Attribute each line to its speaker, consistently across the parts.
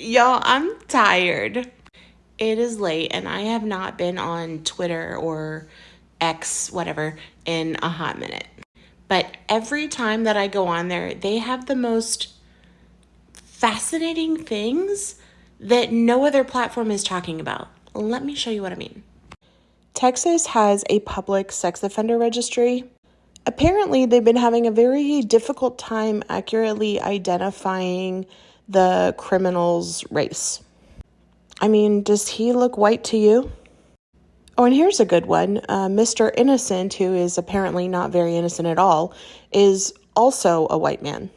Speaker 1: Y'all, I'm tired. It is late and I have not been on Twitter or X, whatever, in a hot minute. But every time that I go on there, they have the most fascinating things that no other platform is talking about. Let me show you what I mean. Texas has a public sex offender registry. Apparently, they've been having a very difficult time accurately identifying the criminal's race. I mean, does he look white to you? Oh, and here's a good one. Mr. Innocent, who is apparently not very innocent at all, is also a white man.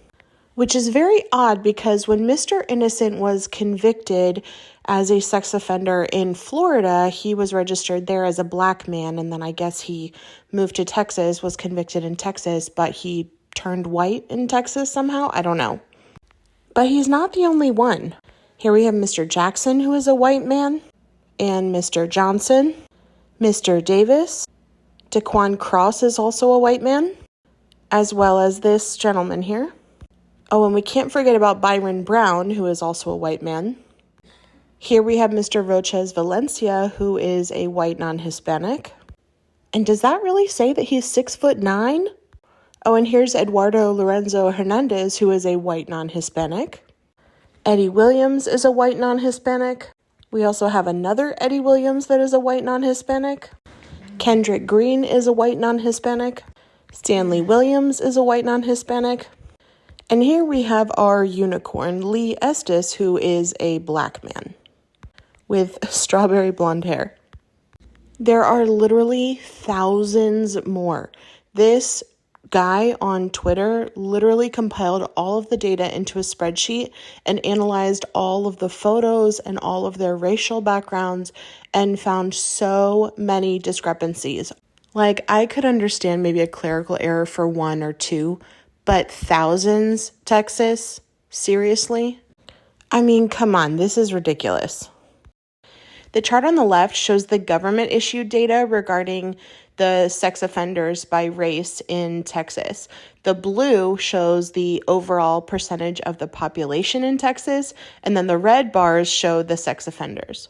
Speaker 1: Which is very odd because when Mr. Innocent was convicted as a sex offender in Florida, he was registered there as a black man. And then I guess he moved to Texas, was convicted in Texas, but he turned white in Texas somehow. I don't know. But he's not the only one. Here we have Mr. Jackson, who is a white man, and Mr. Johnson, Mr. Davis. Daquan Cross is also a white man, as well as this gentleman here. Oh, and we can't forget about Byron Brown, who is also a white man. Here we have Mr. Roches Valencia, who is a white non-Hispanic. And does that really say that he's 6'9"? Oh, and here's Eduardo Lorenzo Hernandez, who is a white non-Hispanic. Eddie Williams is a white non-Hispanic. We also have another Eddie Williams that is a white non-Hispanic. Kendrick Green is a white non-Hispanic. Stanley Williams is a white non-Hispanic. And here we have our unicorn, Lee Estes, who is a black man with strawberry blonde hair. There are literally thousands more. This guy on Twitter literally compiled all of the data into a spreadsheet and analyzed all of the photos and all of their racial backgrounds and found so many discrepancies. Like, I could understand maybe a clerical error for one or two, but thousands, Texas? Seriously? I mean, come on, this is ridiculous. The chart on the left shows the government-issued data regarding the sex offenders by race in Texas. The blue shows the overall percentage of the population in Texas, and then the red bars show the sex offenders.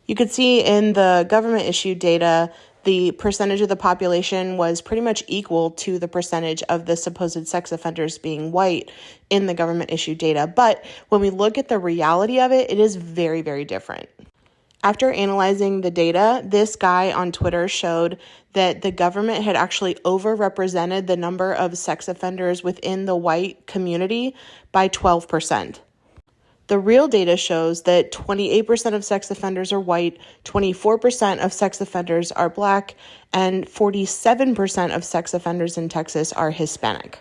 Speaker 1: You could see in the government-issued data, the percentage of the population was pretty much equal to the percentage of the supposed sex offenders being white in the government-issued data. But when we look at the reality of it, it is very, very different. After analyzing the data, this guy on Twitter showed that the government had actually overrepresented the number of sex offenders within the white community by 12%. The real data shows that 28% of sex offenders are white, 24% of sex offenders are black, and 47% of sex offenders in Texas are Hispanic.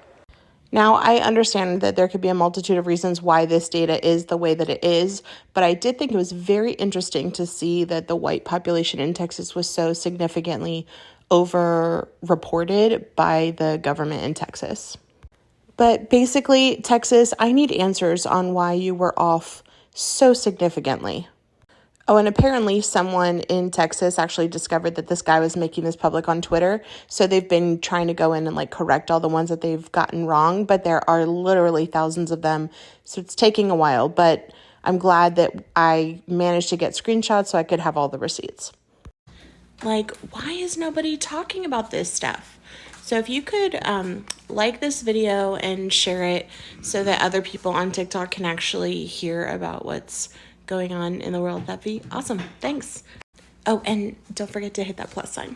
Speaker 1: Now, I understand that there could be a multitude of reasons why this data is the way that it is, but I did think it was very interesting to see that the white population in Texas was so significantly over-reported by the government in Texas. But basically, Texas, I need answers on why you were off so significantly. Oh, and apparently someone in Texas actually discovered that this guy was making this public on Twitter. So they've been trying to go in and correct all the ones that they've gotten wrong. But there are literally thousands of them. So it's taking a while. But I'm glad that I managed to get screenshots so I could have all the receipts. Why is nobody talking about this stuff? So if you could like this video and share it so that other people on TikTok can actually hear about what's going on in the world, that'd be awesome. Thanks. Oh, and don't forget to hit that plus sign.